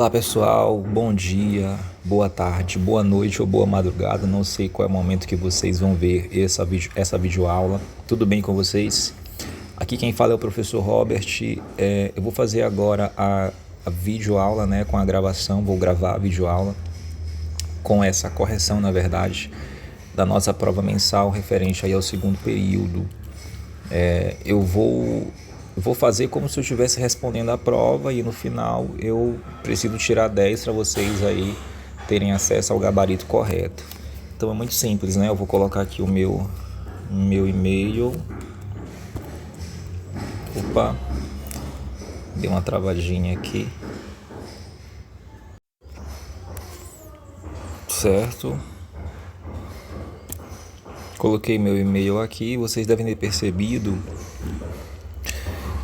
Olá pessoal, bom dia, boa tarde, boa noite ou boa madrugada. Não sei qual é o momento que vocês vão ver essa videoaula. Tudo bem com vocês? Aqui quem fala é o professor Robert. Eu vou fazer agora a videoaula, né, com a gravação. Vou gravar a videoaula com essa correção, na verdade, da nossa prova mensal referente aí ao segundo período. Eu vou fazer como se eu estivesse respondendo a prova e no final eu preciso tirar 10 para vocês aí terem acesso ao gabarito correto. Então é muito simples, né? Eu vou colocar aqui o meu e-mail. Opa, deu uma travadinha aqui. Certo. Coloquei meu e-mail aqui. Vocês devem ter percebido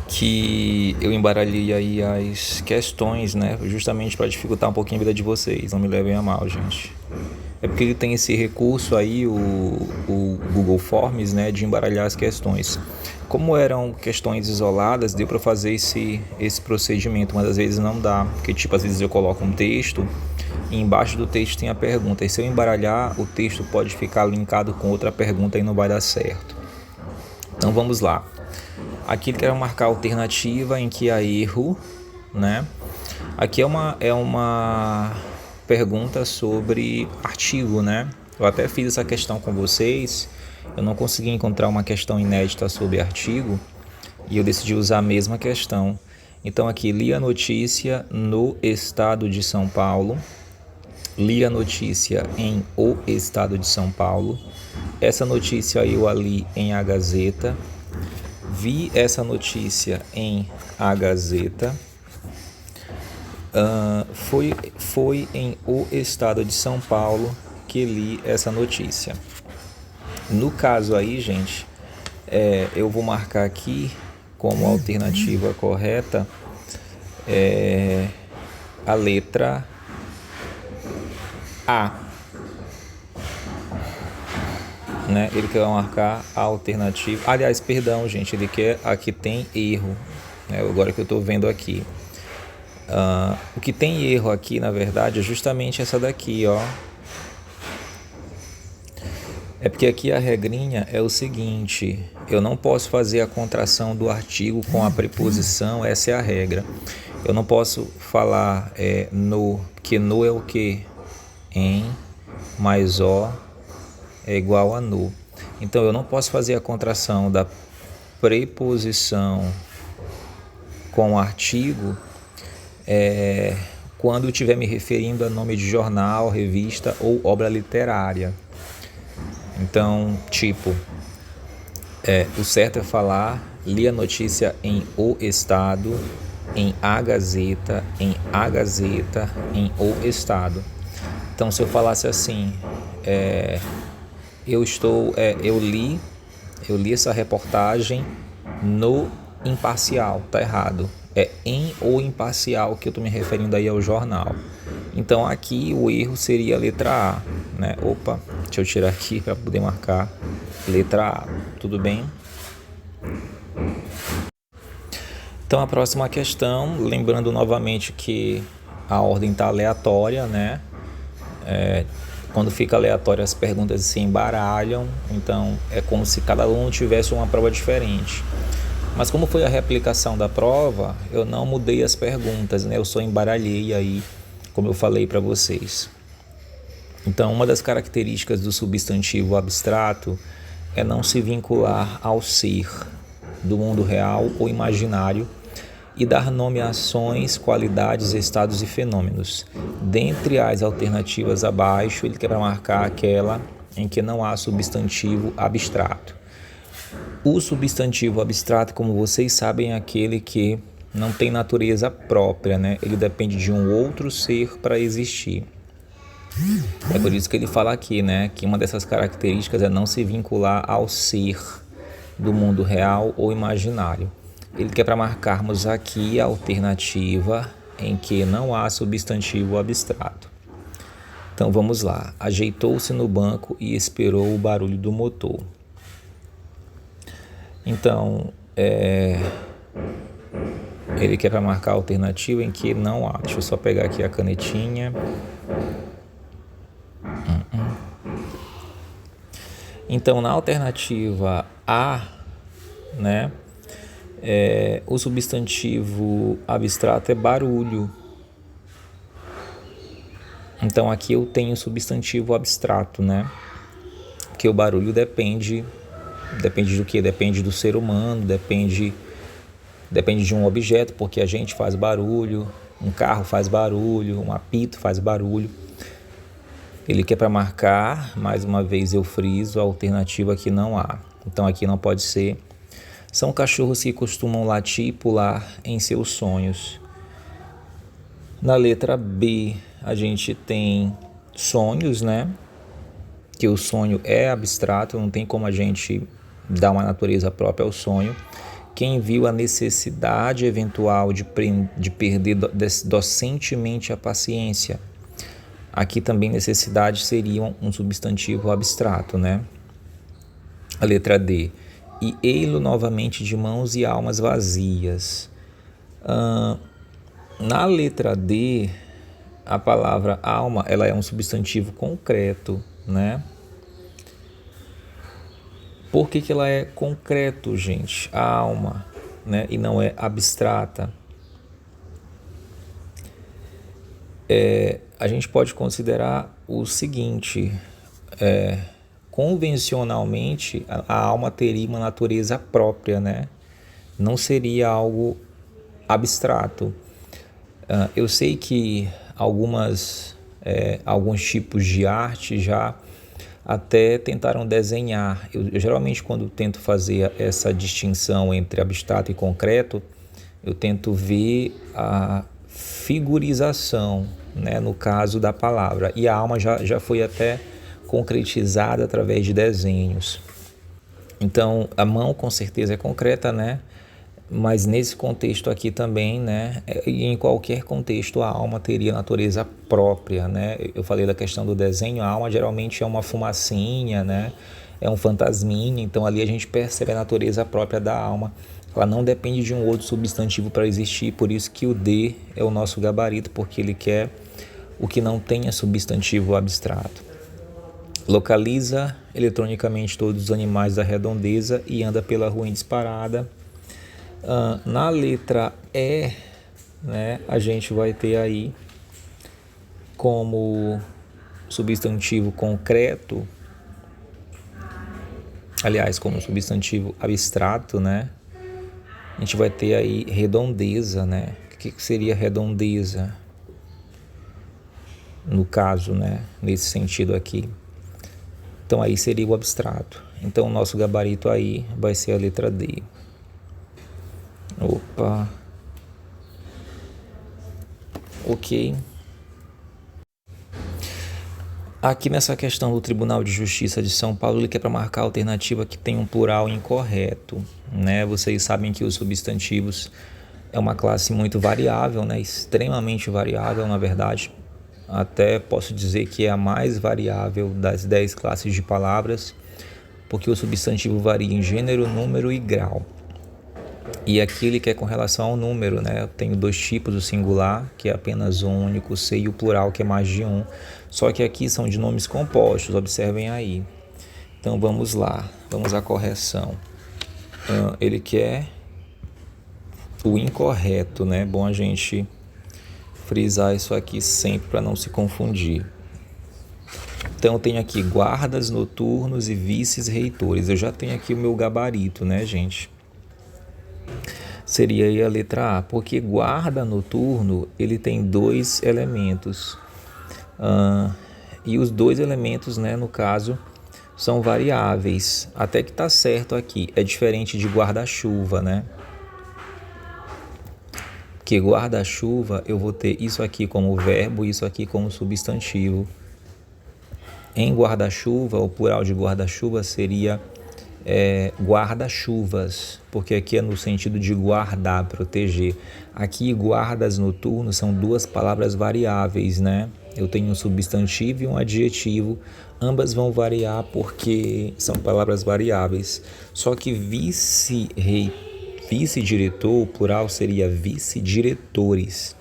que eu embaralhei aí as questões, né? Justamente para dificultar um pouquinho a vida de vocês. Não me levem a mal, gente. É porque ele tem esse recurso aí, o Google Forms, né? De embaralhar as questões. Como eram questões isoladas, deu para fazer esse procedimento, mas às vezes não dá. Porque, tipo, às vezes eu coloco um texto e embaixo do texto tem a pergunta. E se eu embaralhar, o texto pode ficar linkado com outra pergunta e não vai dar certo. Então vamos lá. Aqui ele quer marcar a alternativa em que há erro, né? Aqui é uma pergunta sobre artigo, né? Eu até fiz essa questão com vocês. Eu não consegui encontrar uma questão inédita sobre artigo e eu decidi usar a mesma questão. Então aqui, li a notícia no estado de São Paulo. Li a notícia em o estado de São Paulo. Essa notícia eu a li em A Gazeta. Vi essa notícia em A Gazeta. Foi em o estado de São Paulo que li essa notícia. No caso aí, gente, eu vou marcar aqui como alternativa correta a letra A. Né? Ele quer marcar a alternativa. Aliás, perdão, gente, ele quer aqui tem erro. Né? Agora que eu estou vendo aqui. O que tem erro aqui, na verdade, é justamente essa daqui, ó. É porque aqui a regrinha é o seguinte: eu não posso fazer a contração do artigo com a preposição, essa é a regra. Eu não posso falar no, porque no é o que? Em mais o é igual a no. Então eu não posso fazer a contração da preposição com o artigo quando eu estiver me referindo a nome de jornal, revista ou obra literária. Então, tipo, o certo é falar: li a notícia em o estado, em A Gazeta, em A Gazeta, em o estado. Então, se eu falasse assim, eu li essa reportagem no Imparcial, tá errado. É em o Imparcial que eu tô me referindo aí ao jornal. Então aqui o erro seria a letra A, né? Opa, deixa eu tirar aqui para poder marcar letra A. Tudo bem? Então a próxima questão, lembrando novamente que a ordem tá aleatória, né? Quando fica aleatório as perguntas se embaralham, então é como se cada aluno tivesse uma prova diferente. Mas como foi a reaplicação da prova, eu não mudei as perguntas, né? Eu só embaralhei aí, como eu falei para vocês. Então, uma das características do substantivo abstrato é não se vincular ao ser do mundo real ou imaginário e dar nome a ações, qualidades, estados e fenômenos. Dentre as alternativas abaixo, ele quer marcar aquela em que não há substantivo abstrato. O substantivo abstrato, como vocês sabem, é aquele que não tem natureza própria, né? Ele depende de um outro ser para existir. É por isso que ele fala aqui, né? Que uma dessas características é não se vincular ao ser do mundo real ou imaginário. Ele quer para marcarmos aqui a alternativa em que não há substantivo abstrato. Então vamos lá. Ajeitou-se no banco e esperou o barulho do motor. Então, Ele quer para marcar a alternativa em que não há. Deixa eu só pegar aqui a canetinha. Então, na alternativa A, né, o substantivo abstrato é barulho. Então, aqui eu tenho substantivo abstrato, né? Porque o barulho depende do quê? Depende do ser humano, depende de um objeto, porque a gente faz barulho, um carro faz barulho, um apito faz barulho. Ele quer para marcar, mais uma vez eu friso, a alternativa que não há. Então aqui não pode ser. São cachorros que costumam latir e pular em seus sonhos. Na letra B, a gente tem sonhos, né? Que o sonho é abstrato, não tem como a gente dar uma natureza própria ao sonho. Quem viu a necessidade eventual de perder docentemente a paciência. Aqui também necessidade seria um substantivo abstrato, né? A letra D. E ei-lo novamente de mãos e almas vazias. Na letra D, a palavra alma, ela é um substantivo concreto, né? Por que ela é concreto, gente? A alma, né? E não é abstrata. A gente pode considerar o seguinte, convencionalmente a alma teria uma natureza própria, né? Não seria algo abstrato. Eu sei que alguns tipos de arte já até tentaram desenhar. Eu geralmente, quando tento fazer essa distinção entre abstrato e concreto, eu tento ver a figurização, né, no caso da palavra. E a alma já foi até concretizada através de desenhos. Então, a mão com certeza é concreta, né? Mas nesse contexto aqui também, né? E em qualquer contexto, a alma teria natureza própria, né? Eu falei da questão do desenho, a alma geralmente é uma fumacinha, né? É um fantasminha, então ali a gente percebe a natureza própria da alma. Ela não depende de um outro substantivo para existir, por isso que o D é o nosso gabarito, porque ele quer o que não tenha substantivo abstrato. Localiza eletronicamente todos os animais da redondeza e anda pela rua em disparada. Na letra E, né, a gente vai ter aí como substantivo concreto, aliás, como substantivo abstrato, né? A gente vai ter aí redondeza, né? O que seria redondeza? No caso, né? Nesse sentido aqui. Então aí seria o abstrato. Então o nosso gabarito aí vai ser a letra D. Opa. Ok. Aqui nessa questão do Tribunal de Justiça de São Paulo, ele quer para marcar a alternativa que tem um plural incorreto, né? Vocês sabem que os substantivos é uma classe muito variável, né? Extremamente variável, na verdade. Até posso dizer que é a mais variável das 10 classes de palavras, porque o substantivo varia em gênero, número e grau. E aqui ele quer com relação ao número, né? Eu tenho dois tipos, o singular, que é apenas um único ser, e o plural, que é mais de um. Só que aqui são de nomes compostos, observem aí. Então vamos lá, vamos à correção. Ele quer o incorreto, né? Bom a gente frisar isso aqui sempre para não se confundir. Então eu tenho aqui guardas noturnos e vices-reitores. Eu já tenho aqui o meu gabarito, né, gente? Seria aí a letra A, porque guarda noturno, ele tem dois elementos. E os dois elementos, né, no caso, são variáveis. Até que tá certo aqui. É diferente de guarda-chuva, né? Porque guarda-chuva, eu vou ter isso aqui como verbo e isso aqui como substantivo. Em guarda-chuva, o plural de guarda-chuva seria guarda-chuvas, porque aqui é no sentido de guardar, proteger. Aqui, guardas noturnos são duas palavras variáveis, né? Eu tenho um substantivo e um adjetivo, ambas vão variar porque são palavras variáveis. Só que vice-diretor, o plural seria vice-diretores.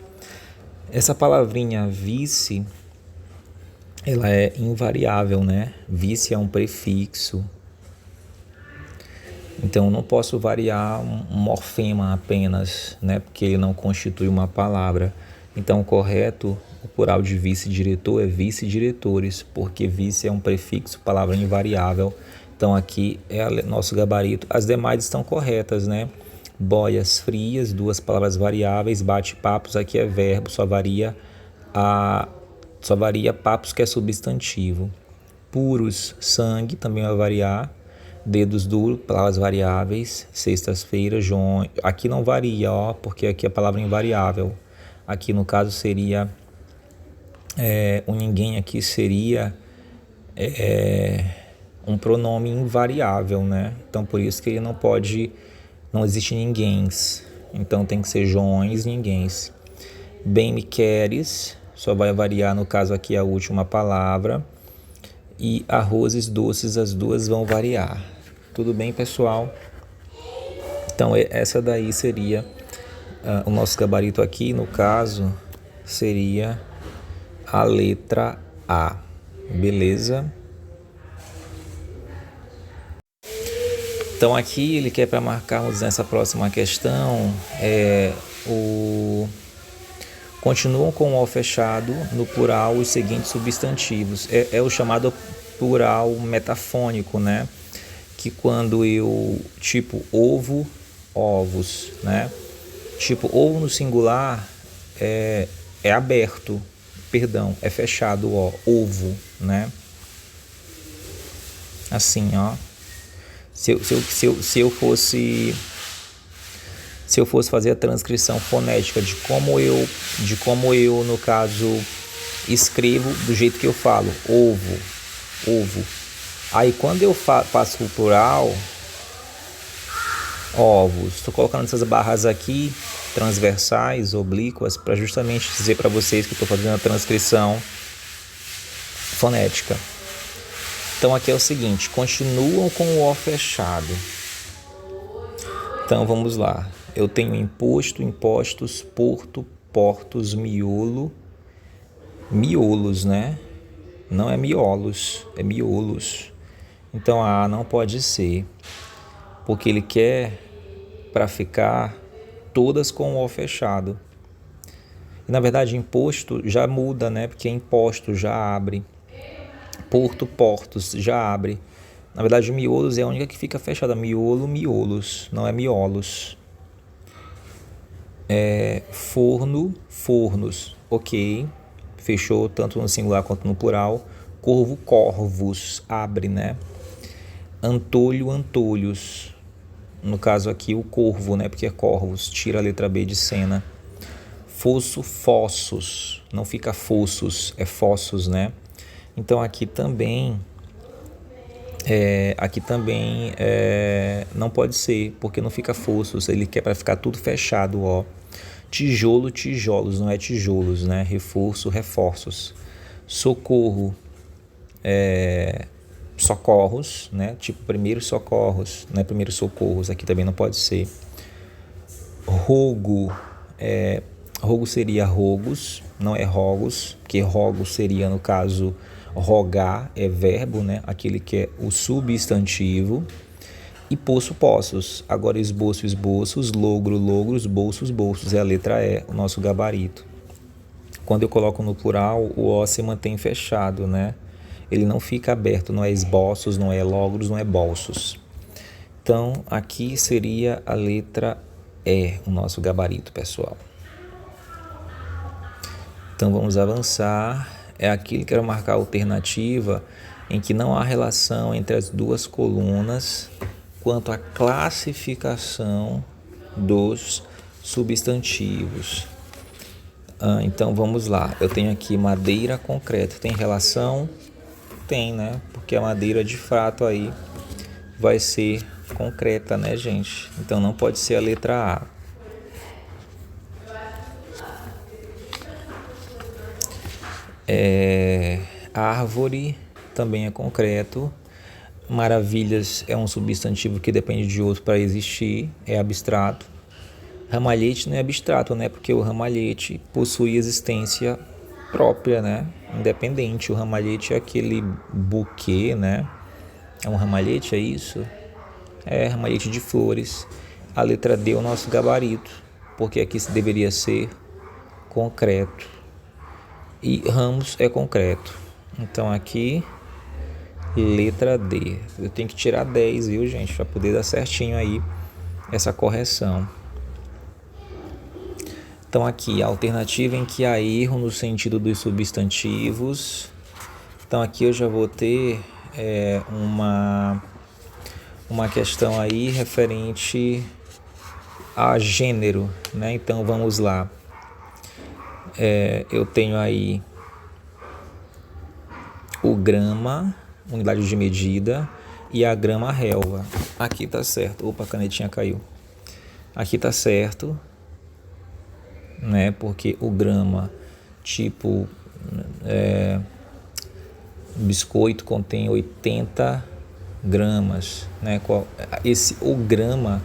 Essa palavrinha vice, ela é invariável, né? Vice é um prefixo. Então, eu não posso variar um morfema apenas, né? Porque ele não constitui uma palavra. Então, o correto, o plural de vice-diretor é vice-diretores, porque vice é um prefixo, palavra invariável. Então, aqui é nosso gabarito. As demais estão corretas, né? Boias frias, duas palavras variáveis. Bate-papos, aqui é verbo, só varia papos, que é substantivo. Puros, sangue, também vai variar. Dedos duros, palavras variáveis. Sextas-feiras, João. Aqui não varia, ó, porque aqui é a palavra invariável. Aqui no caso seria o ninguém, aqui seria um pronome invariável, né? Então por isso que ele não existe ninguéms. Então tem que ser Joões, ninguéms. Bem me queres, só vai variar no caso aqui a última palavra. E arrozes doces, as duas vão variar. Tudo bem, pessoal? Então essa daí seria o nosso gabarito aqui, no caso, seria a letra A. Beleza? Então aqui ele quer para marcarmos nessa próxima questão continuam com o O fechado no plural os seguintes substantivos. É o chamado plural metafônico, né? Que quando eu, tipo, ovo, ovos, né? Tipo, ovo no singular é aberto, perdão, é fechado, ó, ovo, né? Assim, ó. Se eu fosse fazer a transcrição fonética de como eu no caso escrevo do jeito que eu falo, ovo. Aí quando eu passo o plural, ovos, estou colocando essas barras aqui transversais, oblíquas, para justamente dizer para vocês que estou fazendo a transcrição fonética. Então aqui é o seguinte, continuam com o O fechado. Então vamos lá. Eu tenho imposto, impostos, porto, portos, miolo, miolos, né? Não é miolos, é miolos. Então a não pode ser, porque ele quer para ficar todas com o O fechado. E, na verdade, imposto já muda, né? Porque imposto já abre. Porto, portos já abre. Na verdade, miolos é a única que fica fechada. Miolo, miolos, não é miolos. Forno, fornos, ok. Fechou tanto no singular quanto no plural. Corvo, corvos, abre, né? Antolho, antolhos. No caso aqui, o corvo, né? Porque é corvos, tira a letra B de cena. Fosso, fossos. Não fica fossos, é fossos, né? Então aqui também não pode ser, porque não fica fossos, ele quer para ficar tudo fechado, ó. Tijolo, tijolos, não é tijolos, né? Reforço, reforços. Socorro, socorros, né? Tipo primeiros socorros, não é primeiros socorros, aqui também não pode ser. Rogo, rogo seria rogos, não é rogos, porque rogo seria, no caso, rogar, é verbo, né? Aquele que é o substantivo. E poço, poços. Agora esboço, esboços, logro, logros, bolsos, bolsos. É a letra E, o nosso gabarito. Quando eu coloco no plural, o O se mantém fechado, né? Ele não fica aberto, não é esboços, não é logros, não é bolsos. Então, aqui seria a letra E, o nosso gabarito, pessoal. Então, vamos avançar. É aqui que quero marcar a alternativa em que não há relação entre as duas colunas quanto à classificação dos substantivos. Então vamos lá, eu tenho aqui madeira concreta, tem relação? Tem, né? Porque a madeira de fato aí vai ser concreta, né, gente? Então não pode ser a letra A. Árvore também é concreto. Maravilhas é um substantivo que depende de outro para existir, é abstrato. Ramalhete não é abstrato, né? Porque o ramalhete possui existência própria, né? Independente. O ramalhete é aquele buquê, né? É um ramalhete, é isso? É ramalhete de flores. A letra D é o nosso gabarito, porque aqui deveria ser concreto. E ramos é concreto. Então aqui, letra D. Eu tenho que tirar 10, viu, gente? Para poder dar certinho aí essa correção. Então aqui, a alternativa em que há erro no sentido dos substantivos. Então aqui eu já vou ter uma questão aí referente a gênero, né? Então vamos lá. Eu tenho aí o grama, unidade de medida, e a grama-relva. Aqui tá certo. Opa, a canetinha caiu. Aqui tá certo, né? Porque o grama, tipo, biscoito contém 80 gramas, né? O grama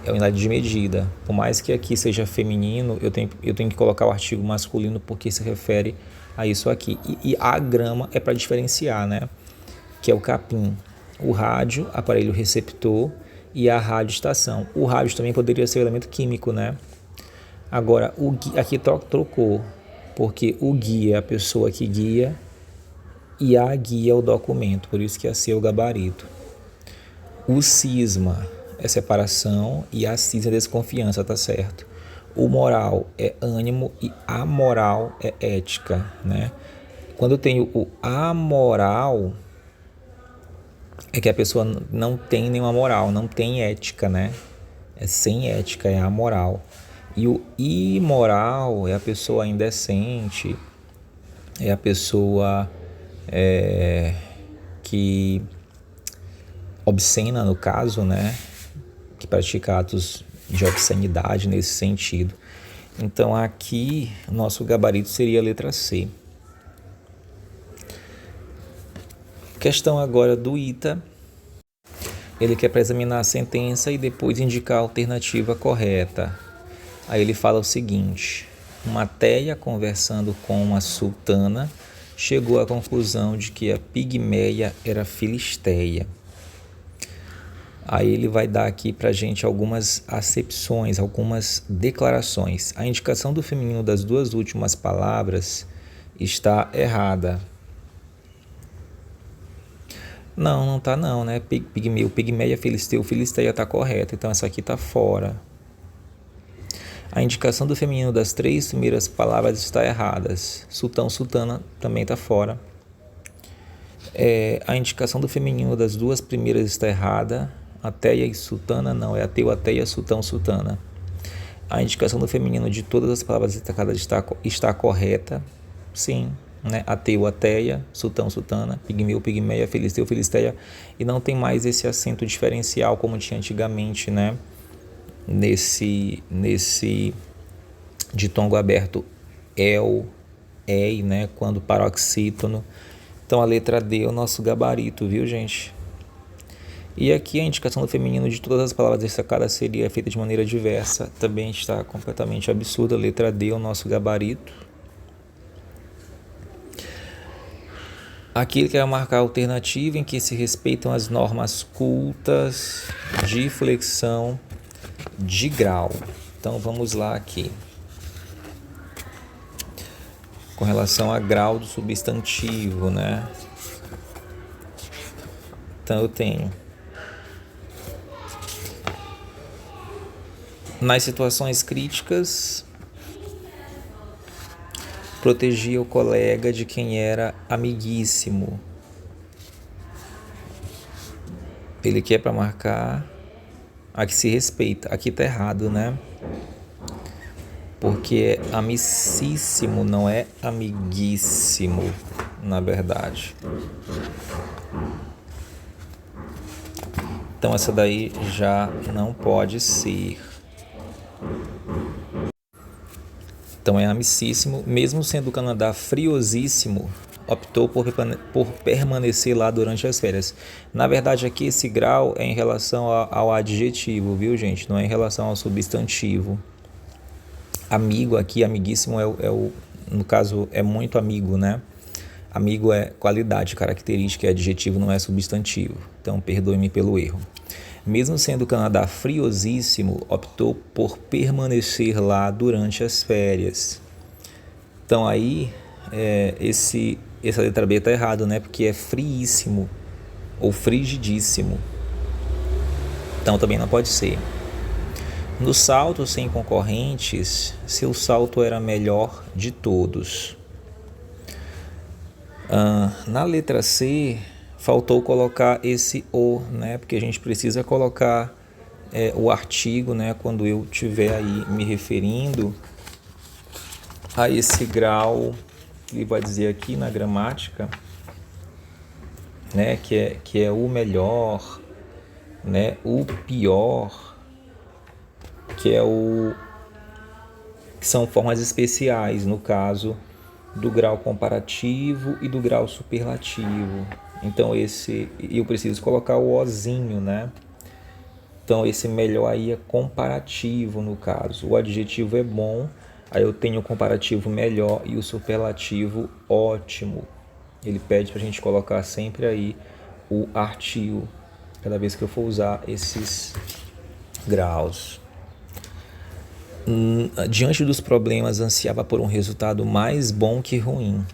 é a unidade de medida. Por mais que aqui seja feminino, eu tenho que colocar o artigo masculino porque se refere a isso aqui. E a grama é para diferenciar, né? Que é o capim, o rádio, aparelho receptor, e a radioestação. O rádio também poderia ser um elemento químico, né? Agora, aqui trocou, porque o guia é a pessoa que guia e a guia é o documento, por isso que ia ser o gabarito. O cisma é separação e a cisma é desconfiança, tá certo? O moral é ânimo e a moral é ética, né? Quando eu tenho o amoral, é que a pessoa não tem nenhuma moral, não tem ética, né? É sem ética, é amoral. E o imoral é a pessoa indecente, é a pessoa que obscena, no caso, né? Que pratica atos de obscenidade nesse sentido. Então aqui o nosso gabarito seria a letra C. Questão agora do ITA. Ele quer para examinar a sentença e depois indicar a alternativa correta. Aí ele fala o seguinte: Matéia, conversando com uma sultana, chegou à conclusão de que a pigmeia era filisteia. Aí ele vai dar aqui para a gente algumas acepções, algumas declarações. A indicação do feminino das duas últimas palavras está errada. Não tá não, né? Pigmeu, pigmeia, filisteu, filisteia tá correto, então essa aqui tá fora. A indicação do feminino das três primeiras palavras está errada. Sultão, sultana também tá fora. A indicação do feminino das duas primeiras está errada. Ateia e sultana não, é ateu, ateia, sultão, sultana. A indicação do feminino de todas as palavras destacadas está correta. Sim. Né? Ateu, ateia, sultão, sultana, pigmeu, pigmeia, filisteu, filisteia, e não tem mais esse acento diferencial como tinha antigamente, né? Nesse ditongo aberto el, ei, né? Quando paroxítono. Então a letra D é o nosso gabarito, viu, gente? E aqui a indicação do feminino de todas as palavras destacadas seria feita de maneira diversa, também está completamente absurda. A letra D é o nosso gabarito. Aqui ele quer marcar a alternativa em que se respeitam as normas cultas de flexão de grau. Então vamos lá aqui. Com relação a grau do substantivo, né? Então eu tenho: nas situações críticas, protegia o colega de quem era amiguíssimo. Ele quer para marcar a que se respeita. Aqui tá errado, né? Porque é amicíssimo, não é amiguíssimo, na verdade. Então essa daí já não pode ser. Então é amicíssimo, mesmo sendo o Canadá friosíssimo, optou por permanecer lá durante as férias. Na verdade, aqui esse grau é em relação ao adjetivo, viu, gente? Não é em relação ao substantivo. Amigo aqui, amiguíssimo, no caso, é muito amigo, né? Amigo é qualidade, característica, adjetivo não é substantivo. Então, perdoe-me pelo erro. Mesmo sendo o Canadá friosíssimo, optou por permanecer lá durante as férias. Então, aí, essa letra B está errado, né? Porque é friíssimo ou frigidíssimo. Então, também não pode ser. No salto sem concorrentes, seu salto era melhor de todos. Na letra C, faltou colocar esse o, né? Porque a gente precisa colocar o artigo, né? Quando eu estiver aí me referindo a esse grau, ele vai dizer aqui na gramática, né? Que é o melhor, né? O pior, que são formas especiais, no caso do grau comparativo e do grau superlativo. Então eu preciso colocar o ozinho, né? Então esse melhor aí é comparativo, no caso. O adjetivo é bom, aí eu tenho o comparativo melhor e o superlativo ótimo. Ele pede para a gente colocar sempre aí o artigo, cada vez que eu for usar esses graus. Diante dos problemas, ansiava por um resultado mais bom que ruim.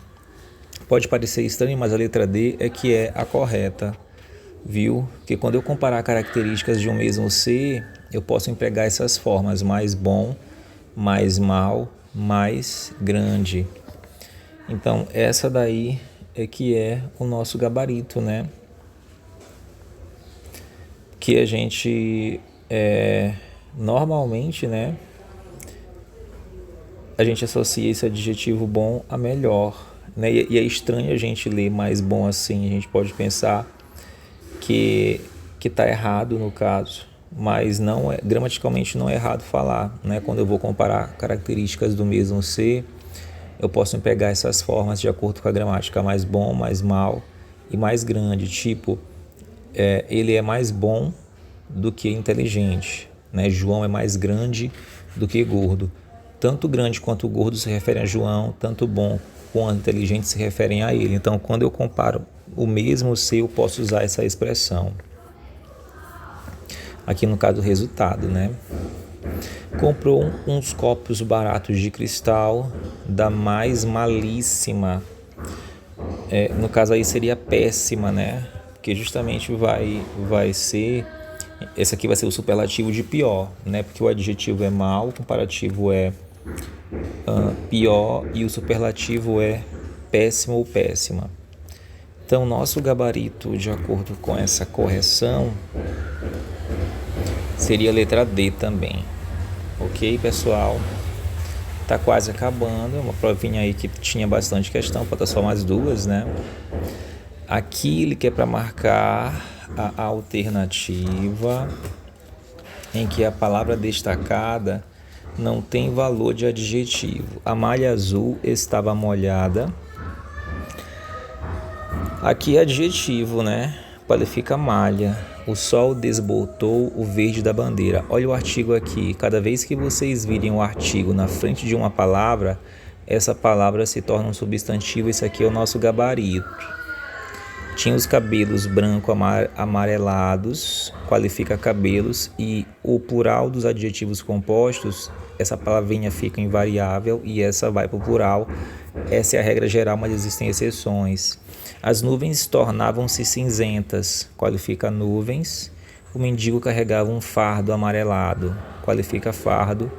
Pode parecer estranho, mas a letra D é que é a correta, viu? Porque quando eu comparar características de um mesmo ser, eu posso empregar essas formas: mais bom, mais mal, mais grande. Então, essa daí é que é o nosso gabarito, né? Que a gente, normalmente, né? A gente associa esse adjetivo bom a melhor, né? E é estranho a gente ler mais bom assim. A gente pode pensar que está errado no caso, mas não é, gramaticalmente não é errado falar, né? Quando eu vou comparar características do mesmo ser, eu posso pegar essas formas de acordo com a gramática: mais bom, mais mal e mais grande. Tipo, ele é mais bom do que inteligente, né? João é mais grande do que gordo. Tanto grande quanto gordo se referem a João, tanto bom quanto inteligente se referem a ele. Então, quando eu comparo o mesmo ser, eu posso usar essa expressão. Aqui no caso do resultado, né? Comprou uns copos baratos de cristal da mais malíssima. No caso aí seria péssima, né? Porque justamente vai ser... Esse aqui vai ser o superlativo de pior, né? Porque o adjetivo é mal, o comparativo é pior e o superlativo é péssimo ou péssima. Então, nosso gabarito, de acordo com essa correção, seria a letra D também. Ok, pessoal? Tá quase acabando. É uma provinha aí que tinha bastante questão, falta só mais duas, né? Aqui ele quer para marcar a alternativa em que a palavra destacada não tem valor de adjetivo. A malha azul estava molhada. Aqui é adjetivo, né? Qualifica a malha. O sol desbotou o verde da bandeira. Olha o artigo aqui. Cada vez que vocês virem o artigo na frente de uma palavra, essa palavra se torna um substantivo. Esse aqui é o nosso gabarito. Tinha os cabelos branco-amarelados, qualifica cabelos, e o plural dos adjetivos compostos, essa palavrinha fica invariável e essa vai para o plural. Essa é a regra geral, mas existem exceções. As nuvens tornavam-se cinzentas, qualifica nuvens. O mendigo carregava um fardo amarelado, qualifica fardo.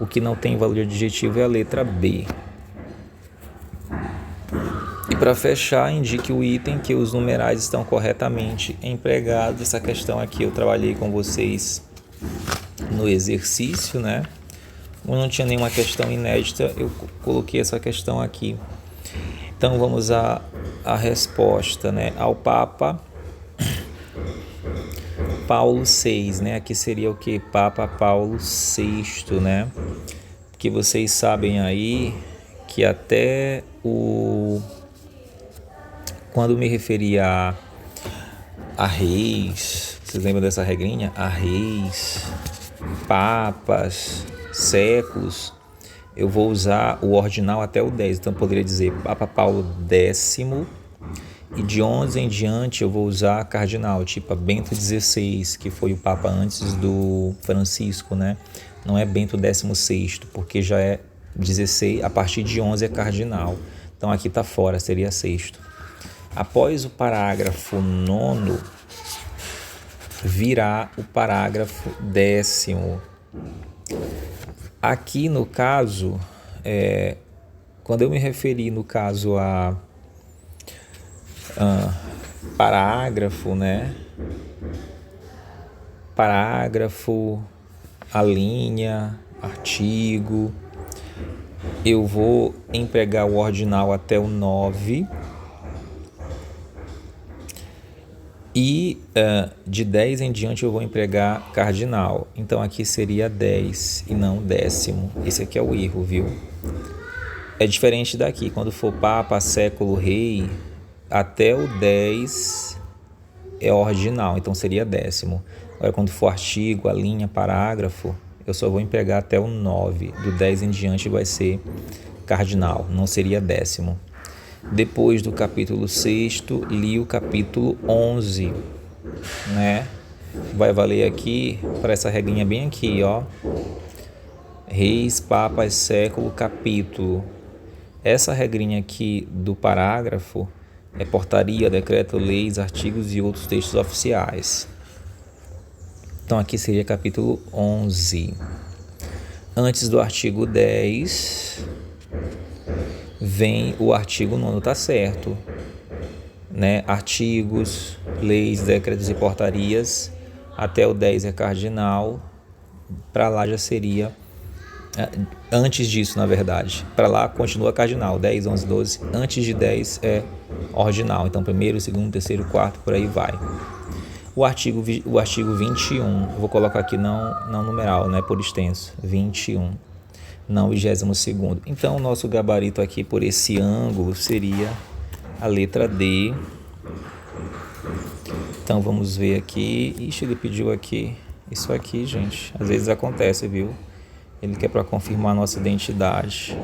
O que não tem valor de adjetivo é a letra B. E para fechar, indique o item que os numerais estão corretamente empregados. Essa questão aqui eu trabalhei com vocês no exercício, né? Como não tinha nenhuma questão inédita, eu coloquei essa questão aqui. Então vamos à resposta, né? Ao Papa Paulo VI, né? Aqui seria o que? Papa Paulo VI, né? Que vocês sabem aí que até o quando me referi a reis, vocês lembram dessa regrinha? A reis, papas, séculos, eu vou usar o ordinal até o 10. Então, eu poderia dizer Papa Paulo X, e de 11 em diante eu vou usar cardinal, tipo Bento XVI, que foi o Papa antes do Francisco, né? Não é Bento XVI, porque já é 16, a partir de 11 é cardinal. Então aqui está fora, seria sexto. Após o parágrafo 9, virá o parágrafo 10º. Aqui no caso, quando eu me referi no caso a parágrafo, né? Parágrafo, a linha, artigo, eu vou empregar o ordinal até o 9 e de 10 em diante eu vou empregar cardinal. Então aqui seria 10 e não 10º. Esse aqui é o erro, viu? É diferente daqui, quando for Papa, século, rei, até o 10 é ordinal, então seria 10º. Agora, quando for artigo, a linha, parágrafo, eu só vou empregar até o 9. Do 10 em diante vai ser cardinal, não seria 10º. Depois do capítulo 6º, li o capítulo 11, né? Vai valer aqui, para essa regrinha bem aqui, ó. Reis, papas, século, capítulo. Essa regrinha aqui do parágrafo é portaria, decreto, leis, artigos e outros textos oficiais. Então aqui seria capítulo 11. Antes do artigo 10, vem o artigo 9, tá certo, né? Artigos, leis, decretos e portarias, até o 10 é cardinal, para lá já seria, antes disso, na verdade, para lá continua cardinal, 10, 11, 12, antes de 10 é ordinal, então primeiro, segundo, terceiro, quarto, por aí vai. O artigo 21, vou colocar aqui não numeral, né, por extenso, 21, não 22º. Então, o nosso gabarito aqui por esse ângulo seria a letra D. Então, vamos ver aqui. Ixi, ele pediu aqui, isso aqui, gente, às vezes acontece, viu? Ele quer para confirmar a nossa identidade,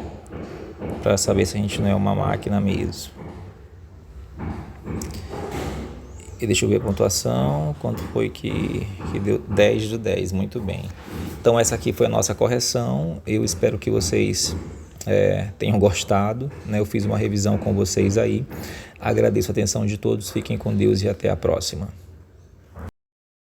para saber se a gente não é uma máquina mesmo. E deixa eu ver a pontuação, quanto foi que deu? 10 do 10, muito bem. Então essa aqui foi a nossa correção, eu espero que vocês tenham gostado, né? Eu fiz uma revisão com vocês aí, agradeço a atenção de todos, fiquem com Deus e até a próxima.